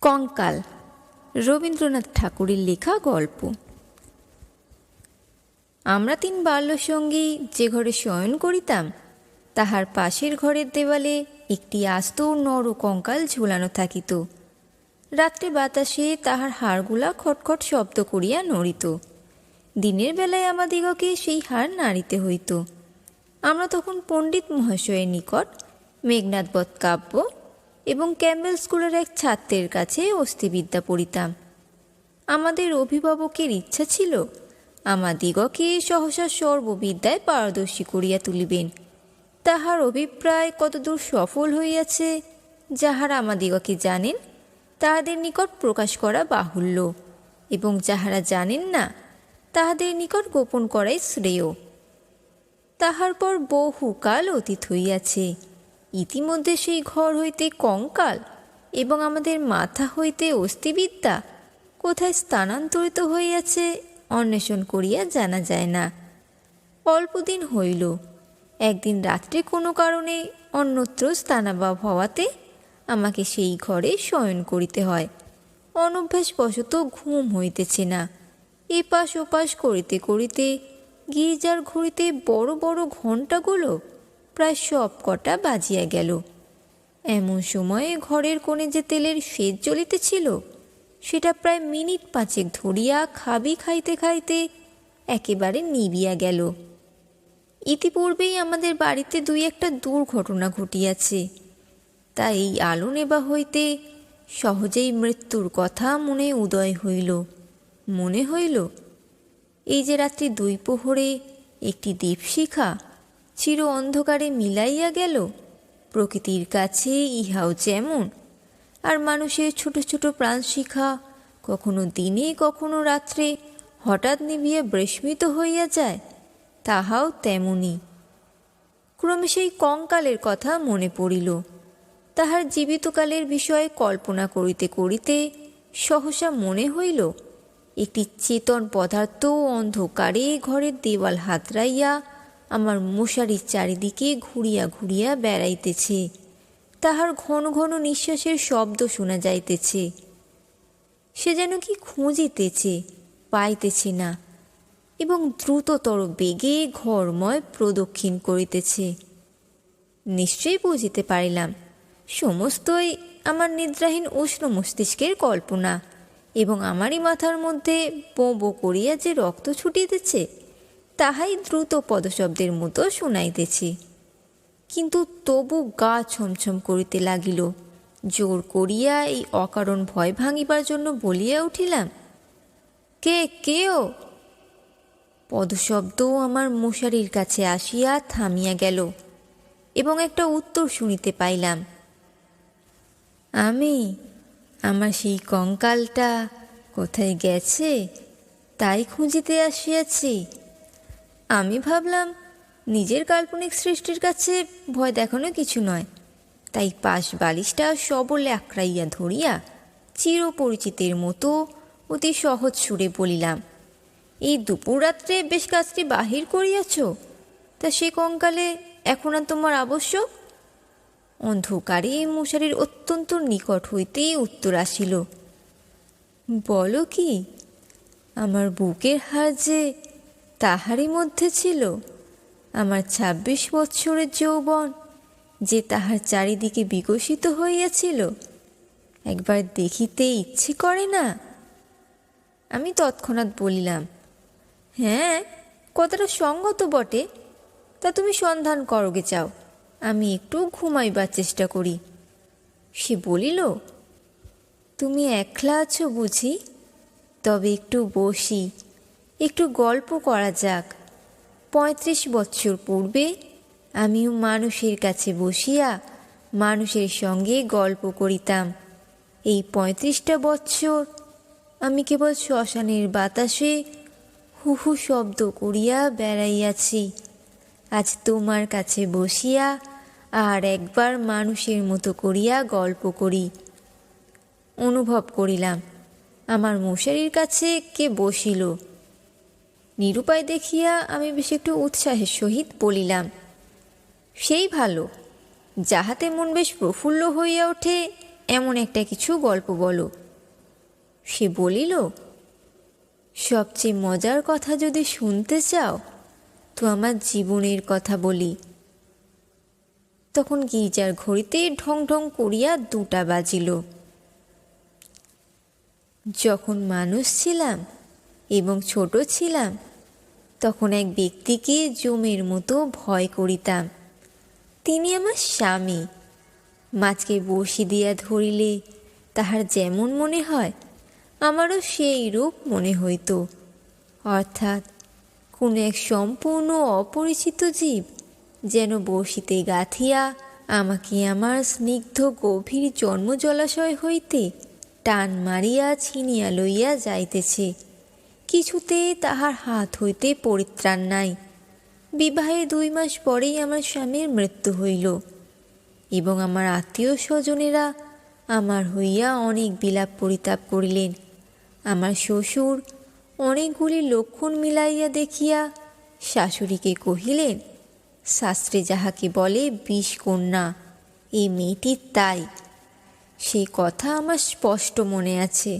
কঙ্কাল, রবীন্দ্রনাথ ঠাকুরের লেখা গল্প। আমরা তিন বাল্যসঙ্গী যে ঘরে শয়ন করিতাম, তাহার পাশের ঘরের দেওয়ালে একটি আস্ত নর কঙ্কাল ঝুলানো থাকিত। রাত্রে বাতাসে তাহার হাড়গুলা খটখট শব্দ করিয়া নড়িত। দিনের বেলায় আমাদিগকে সেই হাড় নাড়িতে হইত। আমরা তখন পণ্ডিত মহাশয়ের নিকট মেঘনাদ বধ কাব্য এবং ক্যাম্বেল স্কুলের এক ছাত্রের কাছে অস্থিবিদ্যা পড়িতাম। আমাদের অভিভাবকের ইচ্ছা ছিল আমাদিগকে সহসা সর্ববিদ্যায় পারদর্শী করিয়া তুলিবেন। তাহার অভিপ্রায় কতদূর সফল হইয়াছে, যাহারা আমাদিগকে জানেন তাহাদের নিকট প্রকাশ করা বাহুল্য, এবং যাহারা জানেন না তাহাদের নিকট গোপন করাই শ্রেয়। তাহার পর বহুকাল অতীত হইয়াছে। ইতিমধ্যে সেই ঘর হইতে কঙ্কাল এবং আমাদের মাথা হইতে অস্থিবিদ্যা কোথায় স্থানান্তরিত হইয়াছে অন্বেষণ করিয়া জানা যায় না। অল্পদিন হইল, একদিন রাত্রে কোনো কারণে অন্যত্র স্থানাভাব হওয়াতে আমাকে সেই ঘরে শয়ন করিতে হয়। অনভ্যাসবশত ঘুম হইতেছে না। এপাশ ওপাশ করিতে করিতে গির্জার ঘড়িতে বড় বড় ঘণ্টাগুলো প্রায় সব কটা বাজিয়া গেল। এমন সময়ে ঘরের কোণে যে তেলের সেজ জ্বলিতেছিল, সেটা প্রায় মিনিট 5 ধরিয়া খাবি খাইতে খাইতে একেবারে নিবিয়া গেল। ইতিপূর্বেই আমাদের বাড়িতে 2-1টা দুর্ঘটনা ঘটিয়াছে, তাই এই আলো নেবা হইতে সহজেই মৃত্যুর কথা মনে উদয় হইল। মনে হইল এই যে রাত্রি 2 প্রহরে একটি দীপশিখা চির অন্ধকারে মিলাইয়া গেল, প্রকৃতির কাছে ইহাও যেমন, আর মানুষের ছোট ছোট প্রাণশিখা কখনো দিনে কখনো রাত্রে হঠাৎ নিভিয়া বিস্মৃত হইয়া যায়, তাহাও তেমনি। ক্রমে সেই কঙ্কালের কথা মনে পড়িল। তাহার জীবিতকালের বিষয়ে কল্পনা করিতে করিতে সহসা মনে হইল একটি চেতন পদার্থ অন্ধকারে ঘরের দেওয়াল হাতড়াইয়া আমার মশারির চারিদিকে ঘুরিয়া ঘুরিয়া বেড়াইতেছে। তাহার ঘন ঘন নিঃশ্বাসের শব্দ শোনা যাইতেছে। সে যেন কি খুঁজিতেছে, পাইতেছে না, এবং দ্রুততর বেগে ঘরময় প্রদক্ষিণ করিতেছে। নিশ্চয়ই বুঝিতে পারিলাম সমস্তই আমার নিদ্রাহীন উষ্ণ মস্তিষ্কের কল্পনা, এবং আমারই মাথার মধ্যে বো বো করিয়া যে রক্ত ছুটিতেছে তাহাই দ্রুত পদশব্দের মতো শুনাইতেছে। কিন্তু তবু গা ছমছম করিতে লাগিল। জোর করিয়া এই অকারণ ভয় ভাঙিবার জন্য বলিয়া উঠিলাম, কেও? পদশব্দ আমার মশারির কাছে আসিয়া থামিয়া গেল, এবং একটা উত্তর শুনিতে পাইলাম, আমি আমার সেই কঙ্কালটা কোথায় গেছে তাই খুঁজিতে আসিয়াছি। আমি ভাবলাম নিজের কাল্পনিক সৃষ্টির কাছে ভয় দেখানো কিছু নয়, তাই পাশ বালিশটা সবলে আঁকড়াইয়া ধরিয়া চিরপরিচিতের মতো অতি সহজ সুরে বলিলাম, এই দুপুর রাত্রে বেশ কাজটি বাহির করিয়াছ, তা সে কঙ্কালে এখন আর তোমার আবশ্যক? অন্ধকারে মশারির অত্যন্ত নিকট হইতেই উত্তর আসিল, বলো কি? আমার বুকের হাড় যে তাহারই মধ্যে ছিল, আমার 26 বৎসরের যৌবন যে তাহার চারিদিকে বিকশিত হইয়াছিল, একবার দেখিতে ইচ্ছে করে না? আমি তৎক্ষণাৎ বলিলাম, হ্যাঁ, কথাটা সঙ্গত বটে, তা তুমি সন্ধান করোগে চাও, আমি একটু ঘুমাইবার চেষ্টা করি। সে বলিল, তুমি একলা আছো বুঝি? তবে একটু বসি, একটু গল্প করা যাক। 35 বৎসর পূর্বে আমিও মানুষের কাছে বসিয়া মানুষের সঙ্গে গল্প করিতাম। এই 35টা বৎসর আমি কেবল শ্মশানের বাতাসে হুহু শব্দ করিয়া বেড়াইয়াছি। আজ তোমার কাছে বসিয়া আর একবার মানুষের মতো করিয়া গল্প করি। অনুভব করিলাম আমার মশারির কাছে কে বসিল। নিরুপায় দেখিয়া আমি বেশ একটু উৎসাহের সহিত বলিলাম, সেই ভালো, যাহাতে মন বেশ প্রফুল্ল হইয়া ওঠে এমন একটা কিছু গল্প বলো। সে বলিল, সবচেয়ে মজার কথা যদি শুনতে চাও তো আমার জীবনের কথা বলি। তখন গির্জার ঘড়িতে ঢং ঢং করিয়া 2টা বাজিল। যখন মানুষ ছিলাম এবং ছোট ছিলাম তখন এক ব্যক্তিকে জমের মতো ভয় করিতাম। তিনি আমার স্বামী। মাছকে বড়শি দিয়া ধরিলে তাহার যেমন মনে হয় আমারও সেই রূপ মনে হইত, অর্থাৎ কোনো এক সম্পূর্ণ অপরিচিত জীব যেন বড়শিতে গাঁথিয়া আমাকে আমার স্নিগ্ধ গভীর জন্মজলাশয় হইতে টান মারিয়া ছিনিয়া লইয়া যাইতেছে। কিছুতে তাহার হাত হইতে পরিত্রাণ নাই। বিবাহের 2 মাস পরেই আমার স্বামীর মৃত্যু হইল এবং আমার আত্মীয় স্বজনেরা আমার হইয়া অনেক বিলাপ পরিতাপ করিলেন। আমার শ্বশুর অনেকগুলি লক্ষণ মিলাইয়া দেখিয়া শাশুড়িকে কহিলেন, শাস্ত্রে যাহাকে বলে বিষকন্যা, এই মেয়েটির তাই। সেই কথা আমার স্পষ্ট মনে আছে।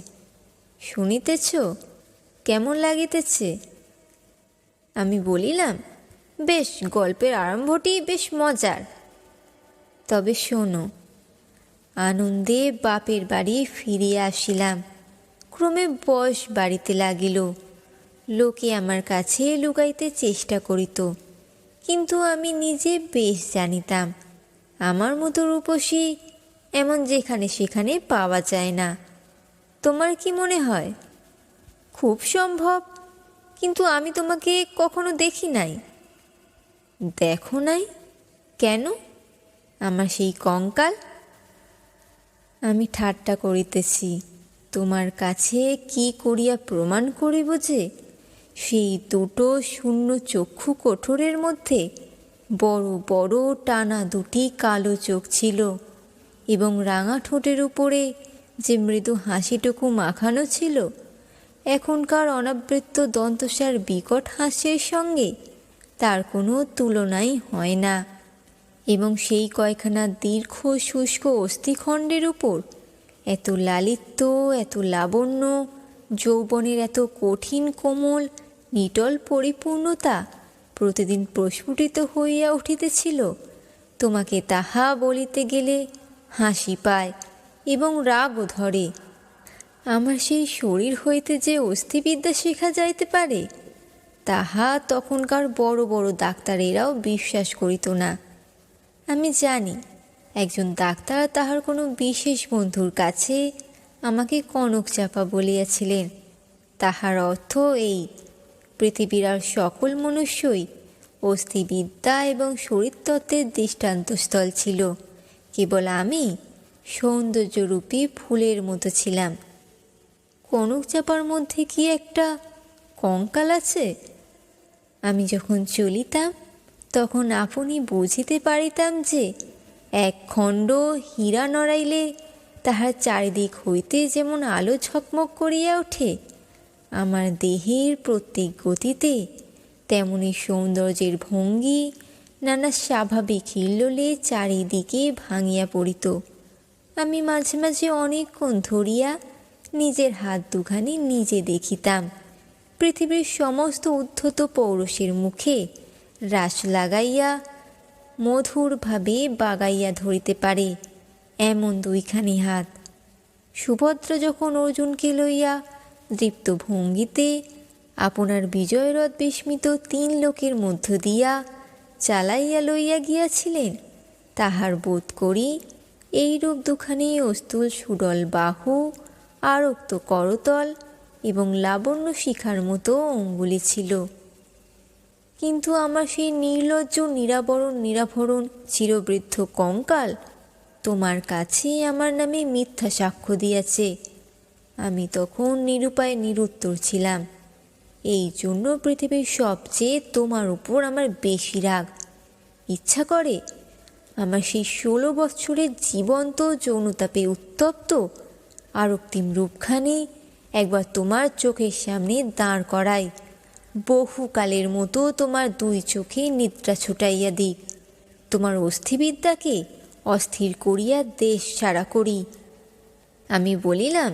শুনিতেছ? কেমন লাগিতেছে? আমি বলিলাম, বেশ, গল্পের আরম্ভটি বেশ মজার। তবে শোনো। আনন্দে বাপের বাড়ি ফিরিয়া আসিলাম। ক্রমে বয়স বাড়িতে লাগিল। লোকে আমার কাছে লুকাইতে চেষ্টা করিত, কিন্তু আমি নিজে বেশ জানিতাম আমার মতো রূপসী এমন যেখানে সেখানে পাওয়া যায় না। তোমার কি মনে হয়? খুব সম্ভব, কিন্তু আমি তোমাকে কখনো দেখি নাই। দেখো নাই? কেন? আমার সেই কঙ্কাল? আমি ঠাট্টা করিতেছি। তোমার কাছে কি করিয়া প্রমাণ করিব যে সেই 2টো শূন্য চক্ষু কোঠরের মধ্যে বড় বড় টানা 2টি কালো চোখ ছিল এবং রাঙা ঠোঁটের উপরে যে মৃদু হাসিটুকু মাখানো ছিল এখনকার অনাবৃত দন্তসার বিকট হাস্যের সঙ্গে তার কোনো তুলনাই হয় না। এবং সেই কয়খানা দীর্ঘ শুষ্ক অস্থিখণ্ডের উপর এত লালিত্য, এত লাবণ্য, যৌবনের এত কঠিন কোমল নিটল পরিপূর্ণতা প্রতিদিন প্রস্ফুটিত হইয়া উঠিতেছিল, তোমাকে তাহা বলিতে গেলে হাসি পায় এবং রাগও ধরে। আমার সেই শরীর হইতে যে অস্থিবিদ্যা শেখা যাইতে পারে তাহা তখনকার বড় বড় ডাক্তারেরাও বিশ্বাস করিত না। আমি জানি একজন ডাক্তার তাহার কোনো বিশেষ বন্ধুর কাছে আমাকে কনক চাপা বলিয়াছিলেন। তাহার অর্থ এই, পৃথিবীর আর সকল মনুষ্যই অস্থিবিদ্যা এবং শরীরতত্ত্বের দৃষ্টান্তস্থল ছিল, কেবল আমি সৌন্দর্যরূপী ফুলের মতো ছিলাম। কনক চাপার মধ্যে কি একটা কঙ্কাল আছে? আমি যখন চলিতাম তখন আপনি বুঝিতে পারিতাম যে এক খণ্ড হীরা নড়াইলে তাহার চারিদিক হইতে যেমন আলো ঝকমক করিয়া ওঠে, আমার দেহের প্রত্যেক গতিতে তেমনি সৌন্দর্যের ভঙ্গি নানা স্বাভাবিক হিল্লোলে চারিদিকে ভাঙিয়া পড়িত। আমি মাঝে মাঝে অনেকক্ষণ ধরিয়া নিজের হাত 2খানি নিজে দেখিতাম। পৃথিবীর সমস্ত উদ্ধত পৌরুষের মুখে রাশ লাগাইয়া মধুরভাবে বাগাইয়া ধরিতে পারে এমন 2খানি হাত। সুভদ্রা যখন অর্জুনকে লইয়া দৃপ্ত ভঙ্গিতে আপনার বিজয়রথ বিস্মিত 3 লোকের মধ্য দিয়া চালাইয়া লইয়া গিয়াছিলেন, তাহার বোধ করি এইরূপ 2খানি অস্তুল সুডল বাহু, আরক্ত করতল এবং লাবণ্য শিখার মতো অঙ্গুলি ছিল। কিন্তু আমার সেই নির্লজ্জ নিরাভরণ চিরবৃদ্ধ কঙ্কাল তোমার কাছে আমার নামে মিথ্যা সাক্ষ্য দিয়াছে। আমি তখন নিরুপায় নিরুত্তর ছিলাম। এই জন্য পৃথিবীর সবচেয়ে তোমার উপর আমার বেশি রাগ। ইচ্ছা করে আমার সেই 16 বৎসরের জীবন্ত যৌনতাপে উত্তপ্ত আরক্তিম রূপখানি একবার তোমার চোখের সামনে দাঁড় করাই, বহুকালের মতো তোমার 2 চোখে নিদ্রা ছুটাইয়া দিক, তোমার অস্থিবিদ্যাকে অস্থির করিয়া দেশ ছাড়া করি, আমি বলিলাম,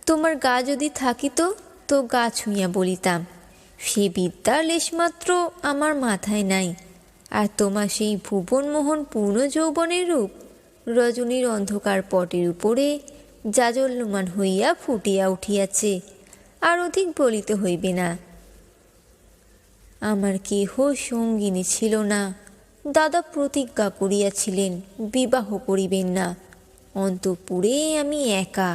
তোমার গা যদি থাকিত তো গা ছুঁইয়া বলিতাম, সে বিদ্যার লেশমাত্র আমার মাথায় নাই। আর তোমার সেই ভুবনমোহন পূর্ণ যৌবনের রূপ রজনীর অন্ধকার পটের উপরে জাজল্যমান হইয়া ফুটিয়া উঠিয়াছে, আর অধিক বলিতে হইবে না। আমার কেহ সঙ্গিনী ছিল না। দাদা প্রতিজ্ঞা করিয়াছিলেন বিবাহ করিবেন না। অন্তঃপুরে আমি একা,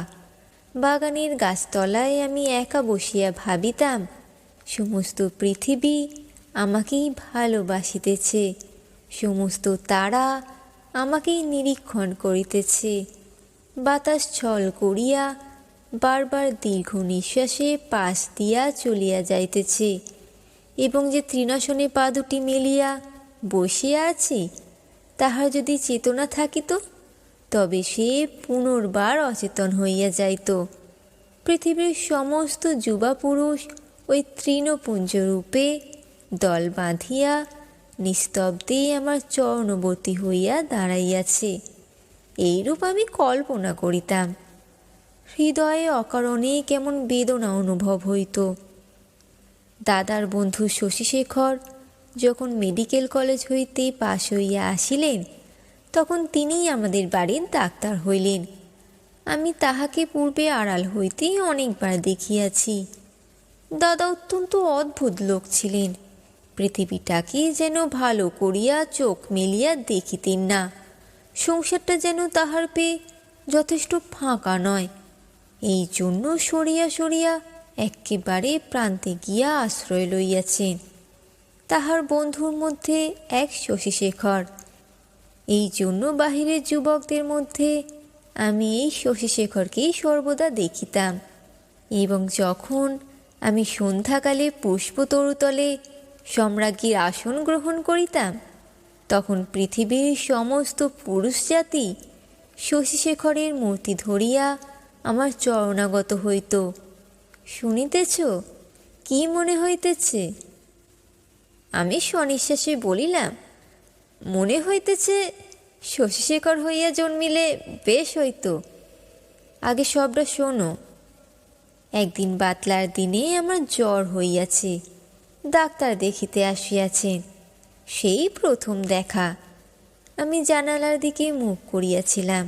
বাগানের গাছতলায় আমি একা বসিয়া ভাবিতাম, সমস্ত পৃথিবী আমাকেই ভালোবাসিতেছে, সমস্ত তারা আমাকেই নিরীক্ষণ করিতেছে। বাতাস ছল করিয়া বারবার দীর্ঘ নিঃশ্বাসে পাশ দিয়া চলিয়া যাইতেছে, এবং যে তৃণাসনে পা দুটি মেলিয়া বসিয়া আছি, তাহার যদি চেতনা থাকিত তবে সে পুনর্বার অচেতন হইয়া যাইত। পৃথিবীর সমস্ত যুবা পুরুষ ওই তৃণপুঞ্জরূপে দল বাঁধিয়া নিস্তব্ধে আমার চরণবর্তী হইয়া দাঁড়াইয়াছে, এইরূপ আমি কল্পনা করিতাম। হৃদয়ে অকারণে কেমন বেদনা অনুভব হইত। দাদার বন্ধু শশীশেখর যখন মেডিকেল কলেজ হইতে পাশ হইয়া আসিলেন, তখন তিনিই আমাদের বাড়ির ডাক্তার হইলেন। আমি তাহাকে পূর্বে আড়াল হইতেই অনেকবার দেখিয়াছি। দাদা অত্যন্ত অদ্ভুত লোক ছিলেন। পৃথিবীটাকে যেন ভালো করিয়া চোখ মেলিয়া দেখিতেন না। সংসারটা যেন তাহার পেয়ে যথেষ্ট ফাঁকা নয়, এই জন্য সরিয়া সরিয়া একেবারে প্রান্তে গিয়া আশ্রয় লইয়াছেন। তাহার বন্ধুর মধ্যে এক শশীশেখর। এই জন্য বাহিরের যুবকদের মধ্যে আমি এই শশীশেখরকেই সর্বদা দেখিতাম। এবং যখন আমি সন্ধ্যাকালে পুষ্পতরুতলে সম্রাজ্ঞীর আসন গ্রহণ করিতাম, তখন পৃথিবীর সমস্ত পুরুষ জাতি শশীশেখরের মূর্তি ধরিয়া আমার চরণাগত হইত। শুনিতেছ, কি মনে হইতেছে? আমি স্বনিশ্বাসে বলিলাম, মনে হইতেছে শশীশেখর হইয়া জন্মিলে বেশ হইত। আগে সবটা শোনো। একদিন বাতলার দিনে আমার জ্বর হইয়াছে। ডাক্তার দেখিতে আসিয়াছেন। সেই প্রথম দেখা। আমি জানালার দিকে মুখ করিয়াছিলাম,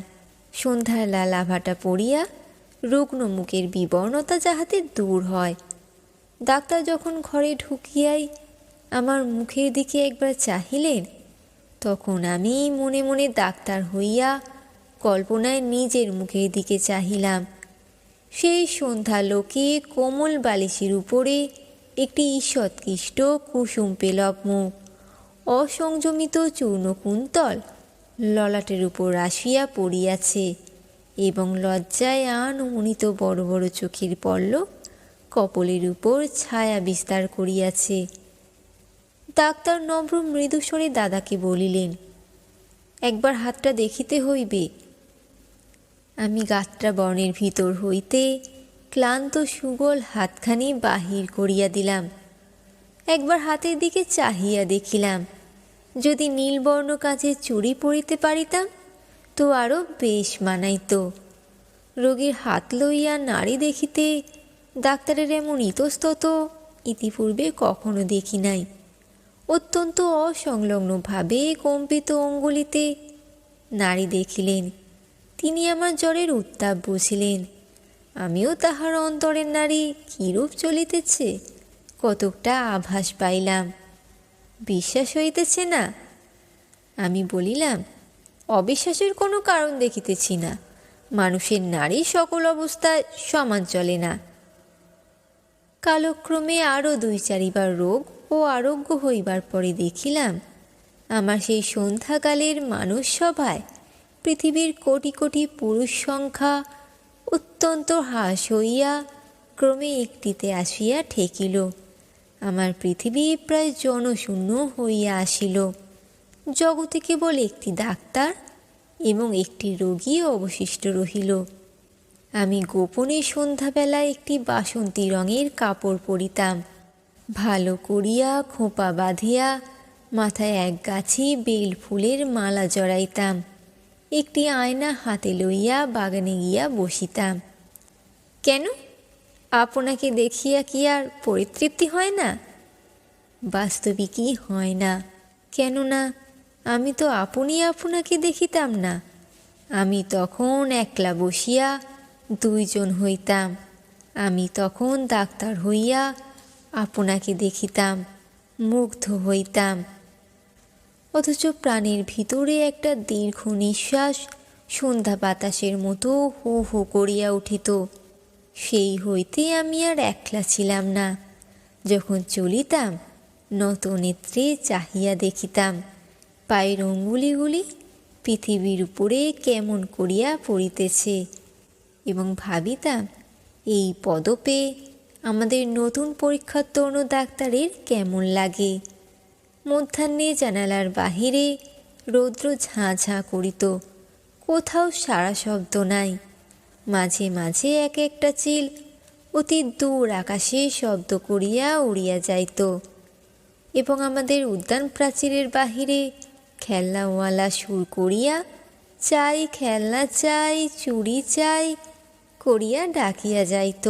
সন্ধ্যার লাল আভাটা পড়িয়া রুগ্ন মুখের বিবর্ণতা যাহাতে দূর হয়। ডাক্তার যখন ঘরে ঢুকিয়াই আমার মুখের দিকে একবার চাহিলেন, তখন আমি মনে মনে ডাক্তার হইয়া কল্পনায় নিজের মুখের দিকে চাহিলাম। সেই সন্ধ্যালোকে কোমল বালিশের উপরে একটি ঈষৎকৃষ্ট কুসুম পেলব মুখ, অসংযমিত চূর্ণকুন্তল ললাটের উপর আসিয়া পড়িয়াছে, এবং লজ্জায় আনমনিত বড় বড় চোখের পল্লব কপলের উপর ছায়া বিস্তার করিয়াছে। ডাক্তার নম্র মৃদুস্বরে দাদাকে বলিলেন, একবার হাতটা দেখিতে হইবে। আমি গাত্রা বর্ণের ভিতর হইতে ক্লান্ত সুগল হাতখানি বাহির করিয়া দিলাম। একবার হাতের দিকে চাহিয়া দেখিলাম। যদি নীলবর্ণ কাঁচের চুড়ি পরিতে পারিতাম তো আরও বেশ মানাইত। রোগীর হাত লইয়া নাড়ি দেখিতে ডাক্তারের এমন ইতস্তত ইতিপূর্বে কখনো দেখি নাই। অত্যন্ত অসংলগ্নভাবে কম্পিত অঙ্গুলিতে নাড়ি দেখিলেন। তিনি আমার জ্বরের উত্তাপ বুঝিলেন। আমিও তাহার অন্তরের নাড়ি কিরূপ চলিতেছে কতকটা আভাস পাইলাম। বিশ্বাস হইতেছে না? আমি বলিলাম, অবিশ্বাসের কোনো কারণ দেখিতেছি না। মানুষের নারী সকল অবস্থায় সমান চলে না। কালক্রমে আরও ২-৪বার রোগ ও আরোগ্য হইবার পরে দেখিলাম, আমার সেই সন্ধ্যাকালের মানুষ সভায় পৃথিবীর কোটি কোটি পুরুষ সংখ্যা অত্যন্ত হ্রাস হইয়া ক্রমে একটিতে আসিয়া ঠেকিল। আমার পৃথিবী প্রায় জনশূন্য হইয়া আসিল। জগতে কেবল একটি ডাক্তার এবং একটি রোগী অবশিষ্ট রহিল। আমি গোপনে সন্ধ্যাবেলায় একটি বাসন্তী রঙের কাপড় পরিতাম। ভালো করিয়া খোঁপা বাঁধিয়া মাথায় এক গাছি বেল ফুলের মালা জড়াইতাম একটি আয়না হাতে লইয়া বাগানে গিয়া বসিতাম। কেন, আপনাকে দেখিয়া কি আর পরিতৃপ্তি হয় না? বাস্তবিকই হয় না, কেননা আমি তো আপনি আপনাকে দেখিতাম না। আমি তখন একলা বসিয়া দুইজন হইতাম। আমি তখন ডাক্তার হইয়া আপনাকে দেখিতাম, মুগ্ধ হইতাম। অথচ প্রাণের ভিতরে একটা দীর্ঘ নিঃশ্বাস সন্ধ্যা বাতাসের মতো হু হু করিয়া উঠিত। সেই হইতে আমি আর একলা ছিলাম না। যখন চলিতাম নত নেত্রে চাহিয়া দেখিতাম পায়ের অঙ্গুলিগুলি পৃথিবীর উপরে কেমন করিয়া পড়িতেছে, এবং ভাবিতাম এই পদপে আমাদের নতুন পরীক্ষাতজ্ঞ ডাক্তারের কেমন লাগে। মধ্যাহ্নে জানালার বাহিরে রৌদ্র ঝাঁ ঝাঁ করিত, কোথাও সারা শব্দ নাই। মাঝে মাঝে এক একটা চিল অতি দূর আকাশে শব্দ করিয়া উড়িয়া যাইত, এবং আমাদের উদ্যান প্রাচীরের বাহিরে খেলনাওয়ালা সুর করিয়া চাই খেলনা চাই, চুড়ি চাই করিয়া ডাকিয়া যাইত।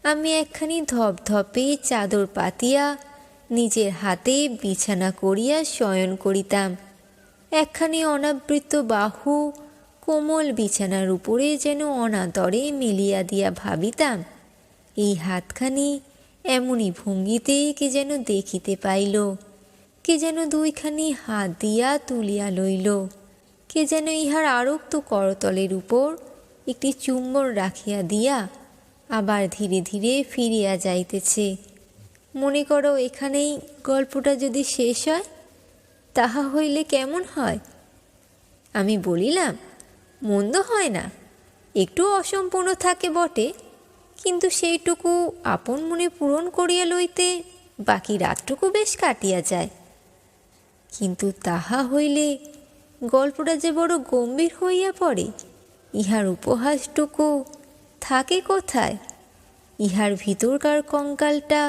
আমি একখানি ধপধপে চাদর পাতিয়া নিজের হাতে বিছানা করিয়া শয়ন করিতাম। একখানি অনাবৃত বাহু কোমল বিছানার উপরে যেন অনাদরে মেলিয়া দিয়া ভাবিতাম এই হাতখানি এমনই ভঙ্গিতে কে যেন দেখিতে পাইল, কে যেন দুইখানি হাত দিয়া তুলিয়া লইল, কে যেন ইহার আরক্ত করতলের উপর একটি চুম্বন রাখিয়া দিয়া আবার ধীরে ধীরে ফিরিয়া যাইতেছে। মনে করো এখানেই গল্পটা যদি শেষ হয়, তাহা হইলে কেমন হয়? আমি বলিলাম, মন্দ হয় না, একটু অসম্পূর্ণ থাকে বটে, কিন্তু সেইটুকু আপন মনে পূরণ করিয়া লইতে বাকি রাতটুকু বেশ কাটিয়া যায়। কিন্তু তাহা হইলে গল্পটা যে বড় গম্ভীর হইয়া পড়ে, ইহার উপহাসটুকু থাকে কোথায়? ইহার ভিতরকার কঙ্কালটা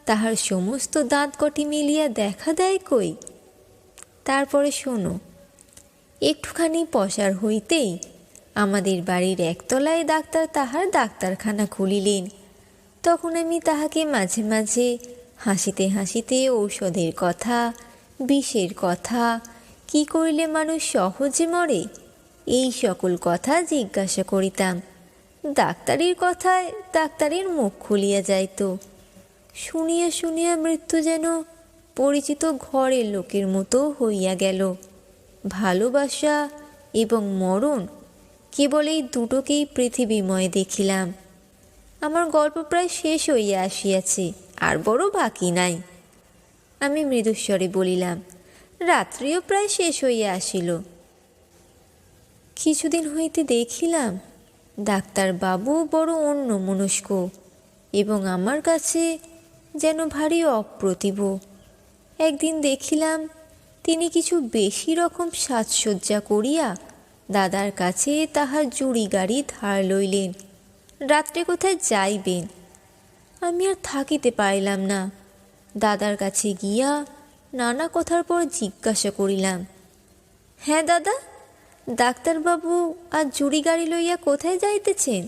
তাহার সমস্ত দাঁত কটি মিলিয়া দেখা দেয় কই? তারপরে শোনো, একটুখানি পসার হইতেই আমাদের বাড়ির একতলায় ডাক্তার তাহার ডাক্তারখানা খুলিলেন। তখন আমি তাহাকে মাঝে মাঝে হাসিতে হাসিতে ঔষধের কথা, বিষের কথা, কি করিলে মানুষ সহজে মরে, এই সকল কথা জিজ্ঞাসা করিতাম। ডাক্তারির কথায় ডাক্তারের মুখ খুলিয়া যাইত। শুনিয়া শুনিয়া মৃত্যু যেন পরিচিত ঘরের লোকের মতো হইয়া গেল। ভালোবাসা এবং মরণ, কেবল এই দুটোকেই পৃথিবীময় দেখিলাম। আমার গল্প প্রায় শেষ হইয়া আসিয়াছে, আর বড় বাকি নাই। আমি মৃদুস্বরে বলিলাম, রাত্রিও প্রায় শেষ হইয়া আসিল। কিছুদিন হইতে দেখিলাম ডাক্তারবাবু বড় অন্যমনস্ক, এবং আমার কাছে যেন ভারী অপ্রতিভ। একদিন দেখিলাম তিনি কিছু বেশি রকম সাজসজ্জা করিয়া দাদার কাছে তাহার জুড়ি গাড়ি ধার লইলেন, রাত্রে কোথায় যাইবেন। আমি আর থাকিতে পারিলাম না, দাদার কাছে গিয়া নানা কথার পর জিজ্ঞাসা করিলাম, হ্যাঁ দাদা, ডাক্তারবাবু আর জুড়ি গাড়ি লইয়া কোথায় যাইতেছেন?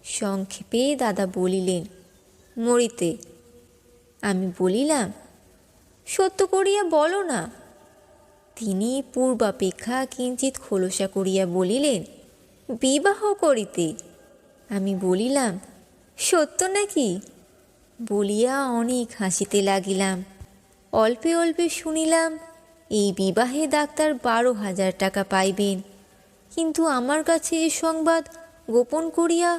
সংক্ষেপে দাদা বলিলেন, মরিতে। আমি বলিলাম, সত্য করিয়া বলো না। তিনি পূর্বাপেক্ষা কিঞ্চিৎ খোলসা করিয়া বলিলেন, বিবাহ করিতে। আমি বলিলাম, সত্য নাকি? বলিয়া অনেক হাসিতে লাগিলাম। অল্পে অল্পে শুনিলাম এই বিবাহে ডাক্তার 12,000 টাকা পাইবেন। কিন্তু আমার কাছে এ সংবাদ গোপন করিয়া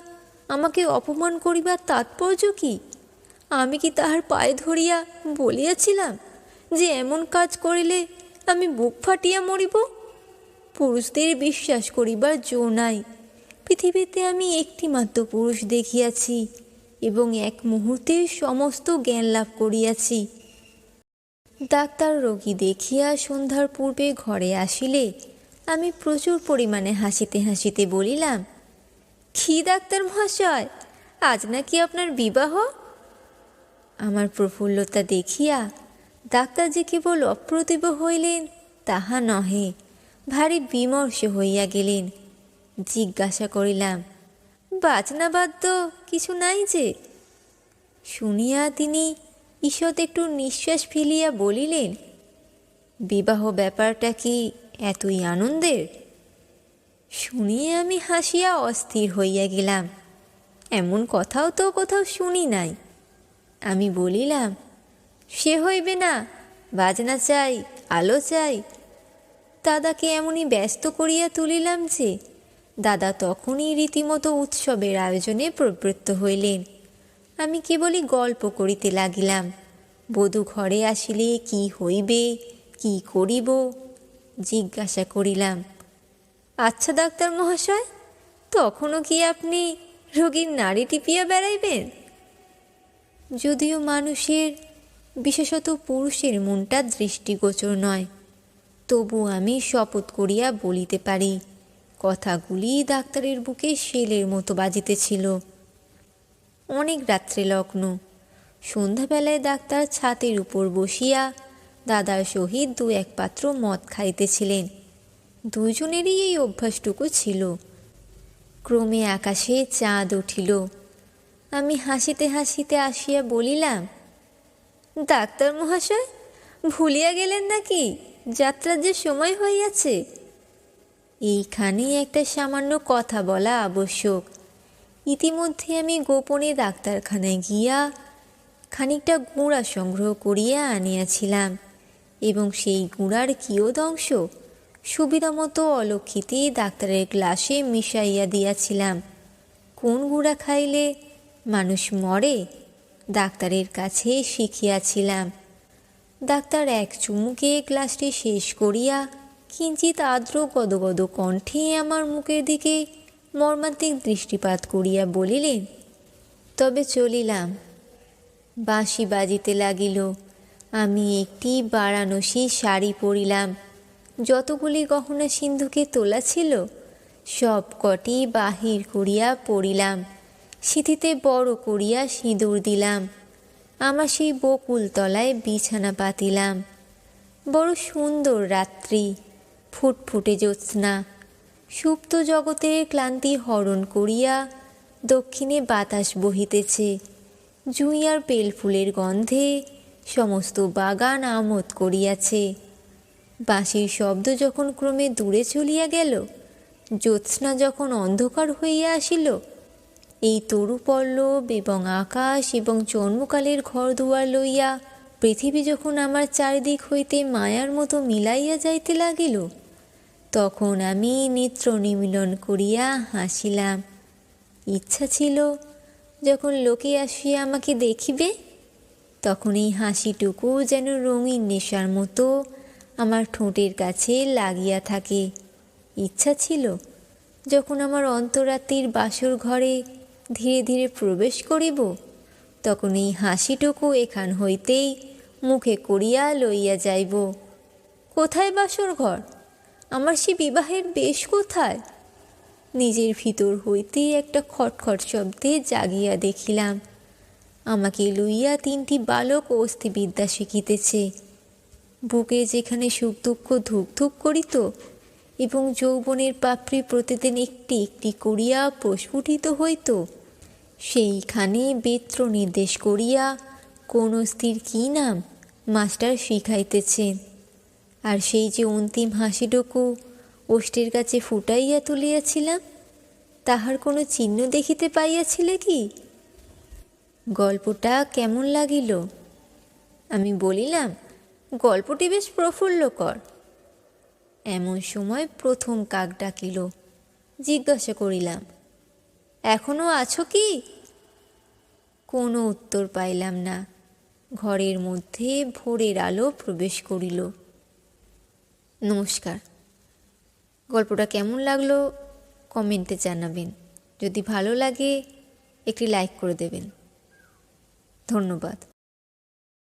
আমাকে অপমান করিবার তাৎপর্য কি? আমি কি তাহার পায়ে ধরিয়া বলিয়াছিলাম যে এমন কাজ করিলে আমি বুক ফাটিয়া মরিব? পুরুষদের বিশ্বাস করিবার জো নাই। পৃথিবীতে আমি একটিমাত্র পুরুষ দেখিয়াছি, এবং এক মুহূর্তে সমস্ত জ্ঞান লাভ করিয়াছি। ডাক্তার রোগী দেখিয়া সন্ধ্যার পূর্বে ঘরে আসিলে আমি প্রচুর পরিমাণে হাসিতে হাসিতে বলিলাম, কি ডাক্তার মহাশয়, আজ নাকি আপনার বিবাহ? আমার প্রফুল্লতা দেখিয়া ডাক্তার যে কেবল অপ্রতিভ হইলেন তাহা নহে, ভারী বিমর্ষ হইয়া গেলেন। জিজ্ঞাসা করিলাম, বাজনা বাদ্য কিছু নাই যে? শুনিয়া তিনি ঈষৎ একটু নিঃশ্বাস ফেলিয়া বলিলেন, বিবাহ ব্যাপারটা কি এতই আনন্দের? শুনিয়া আমি হাসিয়া অস্থির হইয়া গেলাম। এমন কথাও তো কোথাও শুনি নাই। আমি বলিলাম, সে হইবে না, বাজনা চাই, আলো চাই। দাদাকে এমনই ব্যস্ত করিয়া তুলিলাম যে দাদা তখনই রীতিমতো উৎসবের আয়োজনে প্রবৃত্ত হইলেন। আমি কেবলই গল্প করিতে লাগিলাম। বধূ ঘরে আসিলে কি হইবে, কি করিব জিজ্ঞাসা করিলাম। আচ্ছা ডাক্তার মহাশয়, তখনও কি আপনি রোগীর নাড়ি টিপিয়া বেড়াইবেন? যদিও মানুষের, বিশেষত পুরুষের মনটা দৃষ্টিগোচর নয়, তবু আমি শপথ করিয়া বলিতে পারি, কথাগুলি ডাক্তারের বুকে শেলের মতো বাজিতেছিল। অনেক রাত্রে লগ্ন। সন্ধ্যাবেলায় ডাক্তার ছাতের উপর বসিয়া দাদার সহিত 2-1 পাত্র মদ খাইতেছিলেন। দুজনেরই এই অভ্যাসটুকু ছিল। ক্রমে আকাশে চাঁদ উঠিল। আমি হাসিতে হাসিতে আসিয়া বলিলাম, ডাক্তার মহাশয়, ভুলিয়া গেলেন নাকি যাত্রার যে সময় হইয়াছে? এইখানেই একটা সামান্য কথা বলা আবশ্যক। ইতিমধ্যে আমি গোপনে ডাক্তারখানায় গিয়া খানিকটা গুঁড়া সংগ্রহ করিয়া আনিয়াছিলাম এবং সেই গুঁড়ার কিয়দংশ সুবিধামতো অলক্ষিতে ডাক্তারের গ্লাসে মিশাইয়া দিয়াছিলাম। কোন গুঁড়া খাইলে মানুষ মরে ডাক্তারের কাছে শিখিয়াছিলাম। ডাক্তার এক চুমুকে গ্লাসটি শেষ করিয়া কিঞ্চিত আর্দ্র গদগদ কণ্ঠে আমার মুখের দিকে মর্মান্তিক দৃষ্টিপাত করিয়া বলিলেন, তবে চলিলাম। বাঁশি বাজিতে লাগিল। আমি একটি বারাণসী শাড়ি পরিলাম। যতগুলি গহনা সিন্ধুকে তোলা ছিল সব কটি বাহির করিয়া পরিলাম। সিঁথিতে বড় করিয়া সিঁদুর দিলাম। আমার সেই বকুল তলায় বিছানা পাতিলাম। বড় সুন্দর রাত্রি, ফুটফুটে জ্যোৎস্না। সুপ্ত জগতের ক্লান্তি হরণ করিয়া দক্ষিণে বাতাস বহিতেছে। জুঁই আর পেল ফুলের গন্ধে সমস্ত বাগান আমোদ করিয়াছে। বাঁশির শব্দ যখন ক্রমে দূরে চলিয়া গেল, জ্যোৎস্না যখন অন্ধকার হইয়া আসিল, এই তরু পল্লব এবং আকাশ এবং জন্মকালের ঘর দুয়ার লইয়া পৃথিবী যখন আমার চারিদিক হইতে মায়ার মতো মিলাইয়া যাইতে লাগিল, তখন আমি নেত্র নিমীলন করিয়া হাসিলাম। ইচ্ছা ছিল যখন লোকে আসিয়া আমাকে দেখিবে, তখন এই হাসিটুকু যেন রঙিন নেশার মতো আমার ঠোঁটের কাছে লাগিয়া থাকে। ইচ্ছা ছিল যখন আমার অন্তরাত্মার বাসর ঘরে ধীরে ধীরে প্রবেশ করিব, তখন এই হাসিটুকু এখান হইতেই মুখে করিয়া লইয়া যাইব। কোথায় বাসর ঘর? আমার সে বিবাহের বেশ কোথায়? নিজের ভিতর হইতেই একটা খটখট শব্দে জাগিয়া দেখিলাম, আমাকে লইয়া 3টি বালক অস্থিবিদ্যা শিখিতেছে। বুকে যেখানে সুখ দুঃখ ধুক ধুক করিত এবং যৌবনের পাপড়ি প্রতিদিন একটি একটি করিয়া প্রস্ফুটিত হইত, সেইখানে বেত্র নির্দেশ করিয়া কোন অস্থির কী নাম মাস্টার শিখাইতেছেন। আর সেই যে অন্তিম হাসিটুকু ওষ্ঠের কাছে ফুটাইয়া তুলিয়াছিলাম, তাহার কোনো চিহ্ন দেখিতে পাইয়াছিলে কি? গল্পটা কেমন লাগিল? আমি বলিলাম, গল্পটি বেশ প্রফুল্লকর। এমন সময় প্রথম কাক ডাকিল। জিজ্ঞাসা করিলাম, এখনো আছো কি? কোনো উত্তর পাইলাম না। ঘরের মধ্যে ভোরের আলো প্রবেশ করিল। নমস্কার। গল্পটা কেমন লাগলো কমেন্টে জানাবেন। যদি ভালো লাগে একটি লাইক করে দেবেন। ধন্যবাদ।